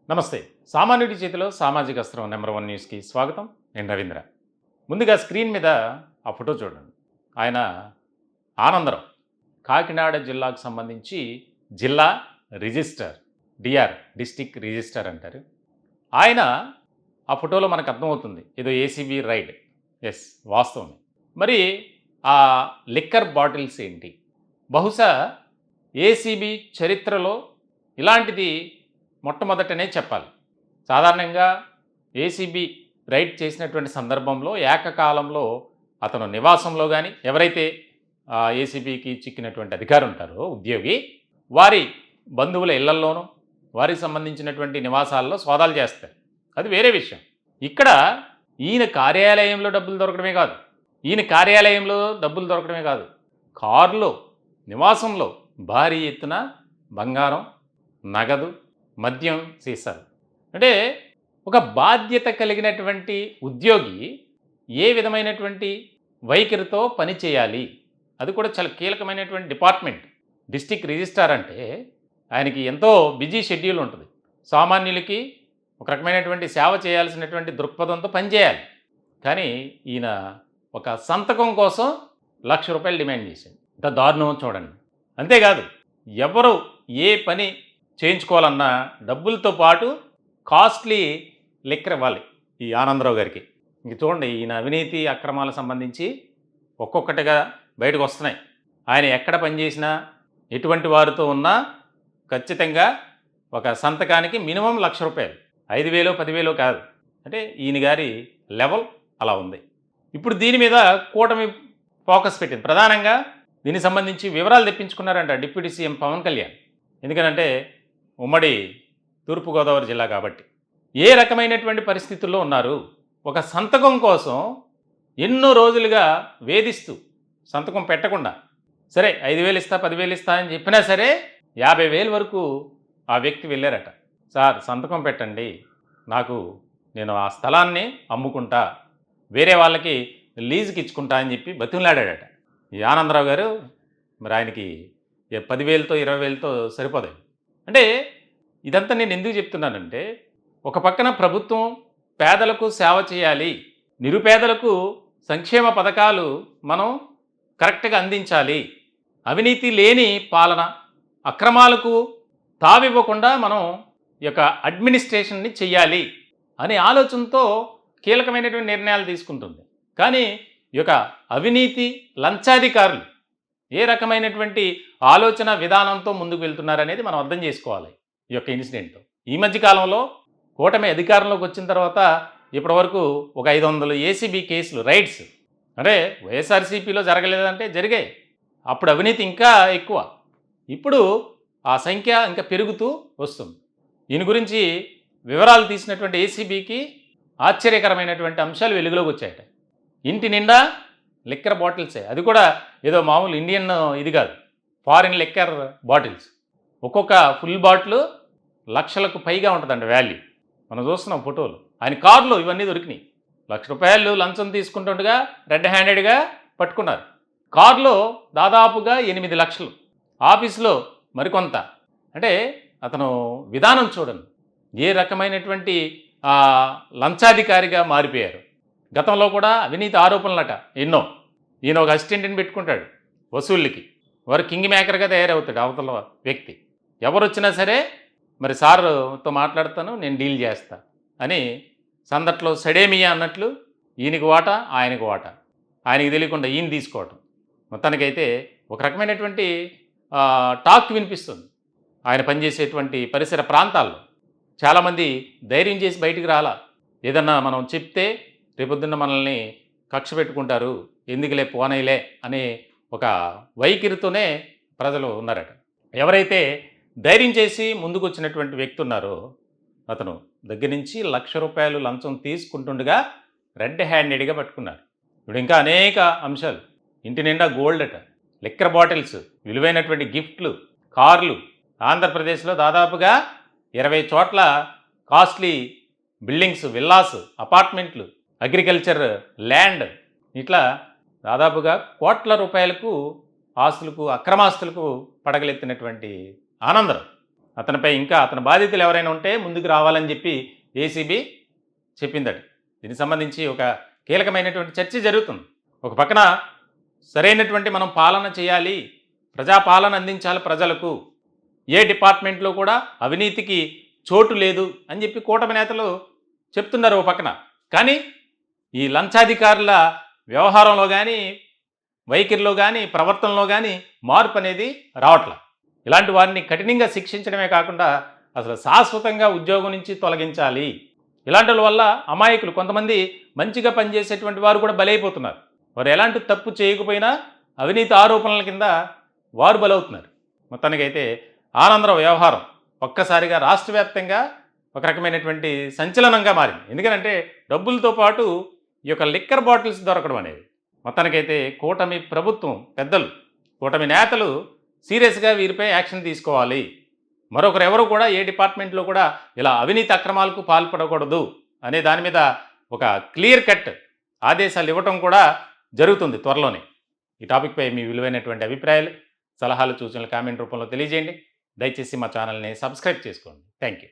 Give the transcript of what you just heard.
నమస్తే. సామాన్యుడి చేతిలో సామాజిక అస్త్రం నెంబర్ 1 న్యూస్‌కి స్వాగతం. నేను రవీంద్ర. ముందుగా స్క్రీన్ మీద ఆ ఫోటో చూడండి. ఆయన ఆనందరావు. కాకినాడ జిల్లాకు సంబంధించి జిల్లా రిజిస్ట్రార్. డీఆర్ డిస్ట్రిక్ట్ రిజిస్ట్రార్ అంటారు. ఆయన ఆ ఫోటోలో మనకు అర్థమవుతుంది. ఏదో ఏసీబీ రైడ్. యెస్, వాస్తవమే. మరి ఆ లిక్కర్ బాటిల్స్ ఏంటి? బహుశా ఏసీబీ చరిత్రలో ఇలాంటిది మొట్టమొదటనే చెప్పాలి. సాధారణంగా ఏసీబీ రైడ్ చేసినటువంటి సందర్భంలో ఏకకాలంలో అతను నివాసంలో గాని, ఎవరైతే ఏసీబీకి చిక్కినటువంటి అధికారి ఉంటారో ఉద్యోగి, వారి బంధువుల ఇళ్లల్లోనూ, వారికి సంబంధించినటువంటి నివాసాల్లో సోదాలు చేస్తారు. అది వేరే విషయం. ఇక్కడ ఈయన కార్యాలయంలో డబ్బులు దొరకడమే కాదు, కారులో, నివాసంలో భారీ ఎత్తున బంగారం, నగదు, మద్యం సీసాలు. అంటే ఒక బాధ్యత కలిగినటువంటి ఉద్యోగి ఏ విధమైనటువంటి వైఖరితో పని చేయాలి, అది కూడా చాలా కీలకమైనటువంటి డిపార్ట్మెంట్. డిస్ట్రిక్ట్ రిజిస్ట్రార్ అంటే ఆయనకి ఎంతో బిజీ షెడ్యూల్ ఉంటుంది. సామాన్యులకి ఒక రకమైనటువంటి సేవ చేయాల్సినటువంటి దృక్పథంతో పనిచేయాలి. కానీ ఈయన ఒక సంతకం కోసం ₹1,00,000 డిమాండ్ చేశాడు. ఇంత దారుణం చూడండి. అంతేకాదు, ఎవరు ఏ పని చేయించుకోవాలన్నా డబ్బులతో పాటు కాస్ట్లీ లిక్కర్ ఇవ్వాలి ఈ ఆనందరావు గారికి. ఇంక చూడండి, ఈయన అవినీతి అక్రమాలకు సంబంధించి ఒక్కొక్కటిగా బయటకు వస్తున్నాయి. ఆయన ఎక్కడ పనిచేసినా, ఎటువంటి వారితో ఉన్నా ఖచ్చితంగా ఒక సంతకానికి మినిమం ₹1,00,000, 5,000 10,000 కాదు. అంటే ఈయన గారి లెవెల్ అలా ఉంది. ఇప్పుడు దీని మీద కూటమి ఫోకస్ పెట్టింది. ప్రధానంగా దీనికి సంబంధించి వివరాలు తెప్పించుకున్నారంట డిప్యూటీ సీఎం పవన్ కళ్యాణ్. ఎందుకనంటే ఉమ్మడి తూర్పుగోదావరి జిల్లా కాబట్టి ఏ రకమైనటువంటి పరిస్థితుల్లో ఉన్నారు, ఒక సంతకం కోసం ఎన్నో రోజులుగా వేధిస్తూ సంతకం పెట్టకుండా, సరే 5,000 ఇస్తా 10,000 ఇస్తా అని చెప్పినా సరే 50,000 వరకు ఆ వ్యక్తి వెళ్ళారట. సార్ సంతకం పెట్టండి, నేను ఆ స్థలాన్ని అమ్ముకుంటా, వేరే వాళ్ళకి లీజుకి ఇచ్చుకుంటా అని చెప్పి బతిమలాడాడట. ఈ ఆనందరావు గారు మరి ఆయనకి 10,000తో 20,000తో సరిపోదు. అంటే ఇదంతా నేను ఎందుకు చెప్తున్నానంటే, ఒక పక్కన ప్రభుత్వం పేదలకు సేవ చేయాలి, నిరుపేదలకు సంక్షేమ పథకాలు మనం కరెక్ట్గా అందించాలి, అవినీతి లేని పాలన, అక్రమాలకు తావివ్వకుండా మనం ఈ యొక్క అడ్మినిస్ట్రేషన్ని చెయ్యాలి అనే ఆలోచనతో కీలకమైనటువంటి నిర్ణయాలు తీసుకుంటుంది. కానీ ఈ యొక్క అవినీతి లంచాధికారులు ఏ రకమైనటువంటి ఆలోచన విధానంతో ముందుకు వెళ్తున్నారనేది మనం అర్థం చేసుకోవాలి. ఈ యొక్క ఇన్సిడెంట్తో ఈ మధ్యకాలంలో కూటమి అధికారంలోకి వచ్చిన తర్వాత ఇప్పటివరకు ఒక 500 ఏసీబీ కేసులు రైడ్స్. అంటే వైఎస్ఆర్సీపీలో జరగలేదంటే జరిగాయి. అప్పుడు అవినీతి ఇంకా ఎక్కువ, ఇప్పుడు ఆ సంఖ్య ఇంకా పెరుగుతూ వస్తుంది. దీని గురించి వివరాలు తీసినటువంటి ఏసీబీకి ఆశ్చర్యకరమైనటువంటి అంశాలు వెలుగులోకి వచ్చాయట. ఇంటి నిండా లిక్కర్ బాటిల్సే, అది కూడా ఏదో మామూలు ఇండియన్ ఇది కాదు, ఫారిన్ లిక్కర్ బాటిల్స్. ఒక్కొక్క ఫుల్ బాటిల్ లక్షలకు పైగా ఉంటుందండి వాల్యూ. మనం చూస్తున్నాం ఫోటోలు. ఆయన కారులో ఇవన్నీ దొరికినాయి. ₹1,00,000 లంచం తీసుకుంటుండగా రెడ్ హ్యాండెడ్గా పట్టుకున్నారు. కారులో దాదాపుగా 8 లక్షలు, ఆఫీసులో మరికొంత. అంటే అతను విధానం చూడండి, ఏ రకమైనటువంటి లంచాధికారిగా మారిపోయారు. గతంలో కూడా అవినీతి ఆరోపణలట ఎన్నో. ఈయన ఒక అసిస్టెంట్ని పెట్టుకుంటాడు వసూళ్ళకి, వారు కింగ్ మేకర్గా తయారవుతాడు అవతల వ్యక్తి. ఎవరు వచ్చినా సరే మరి సార్తో మాట్లాడతాను, నేను డీల్ చేస్తా అని సందట్లో సడేమియా అన్నట్లు ఈయనకి వాటా, ఆయనకు వాటా, ఆయనకి తెలియకుండా ఈయన తీసుకోవటం. మొత్తానికైతే ఒక రకమైనటువంటి టాక్ వినిపిస్తుంది ఆయన పనిచేసేటువంటి పరిసర ప్రాంతాల్లో. చాలామంది ధైర్యం చేసి బయటికి రాలా. ఏదన్నా మనం చెప్తే రేపొద్దున్న మనల్ని కక్ష పెట్టుకుంటారు, ఎందుకులే పోనైలే అనే ఒక వైఖరితోనే ప్రజలు ఉన్నారట. ఎవరైతే ధైర్యం చేసి ముందుకు వచ్చినటువంటి వ్యక్తి ఉన్నారో అతను దగ్గర నుంచి ₹1,00,000 లంచం తీసుకుంటుండగా రెడ్ హ్యాండెడ్గా పట్టుకున్నారు. ఇప్పుడు ఇంకా అనేక అంశాలు. ఇంటి నిండా గోల్డ్ అట, లిక్కర్ బాటిల్స్, విలువైనటువంటి గిఫ్ట్లు, కార్లు. ఆంధ్రప్రదేశ్లో దాదాపుగా 20 చోట్ల కాస్ట్లీ బిల్డింగ్స్, విల్లాస్, అపార్ట్మెంట్లు, అగ్రికల్చర్ ల్యాండ్, ఇట్లా దాదాపుగా కోట్ల రూపాయలకు ఆస్తులకు, అక్రమాస్తులకు పడగలెత్తినటువంటి ఆనందరావు. అతనిపై ఇంకా అతని బాధితులు ఎవరైనా ఉంటే ముందుకు రావాలని చెప్పి ఏసీబీ చెప్పిందట. దీనికి సంబంధించి ఒక కీలకమైనటువంటి చర్చ జరుగుతుంది. ఒక పక్కన సరైనటువంటి మనం పాలన చేయాలి, ప్రజాపాలన అందించాలి ప్రజలకు, ఏ డిపార్ట్మెంట్లో కూడా అవినీతికి చోటు లేదు అని చెప్పి కూటమి నేతలు చెప్తున్నారు ఓ పక్కన. కానీ ఈ లంచాధికారుల వ్యవహారంలో కానీ, వైఖరిలో కానీ, ప్రవర్తనలో కానీ మార్పు అనేది రావట్ల. ఇలాంటి వారిని కఠినంగా శిక్షించడమే కాకుండా అసలు శాశ్వతంగా ఉద్యోగం నుంచి తొలగించాలి. ఇలాంటి వల్ల అమాయకులు కొంతమంది మంచిగా పనిచేసేటువంటి వారు కూడా బలైపోతున్నారు. వారు ఎలాంటి తప్పు చేయకపోయినా అవినీతి ఆరోపణల కింద వారు బలవుతున్నారు. మొత్తానికైతే ఆనందరావు వ్యవహారం ఒక్కసారిగా రాష్ట్ర వ్యాప్తంగా ఒక రకమైనటువంటి సంచలనంగా మారింది. ఎందుకంటే డబ్బులతో పాటు ఈ యొక్క లిక్కర్ బాటిల్స్ దొరకడం అనేది. మొత్తానికైతే కూటమి ప్రభుత్వం పెద్దలు, కూటమి నేతలు సీరియస్గా వీరిపై యాక్షన్ తీసుకోవాలి. మరొకరు ఎవరు కూడా ఏ డిపార్ట్మెంట్లో కూడా ఇలా అవినీతి అక్రమాలకు పాల్పడకూడదు అనే దాని మీద ఒక క్లియర్ కట్ ఆదేశాలు ఇవ్వటం కూడా జరుగుతుంది త్వరలోనే. ఈ టాపిక్పై మీ విలువైనటువంటి అభిప్రాయాలు, సలహాలు, సూచనలు కామెంట్ రూపంలో తెలియజేయండి. దయచేసి మా ఛానల్ని సబ్స్క్రైబ్ చేసుకోండి. Thank you.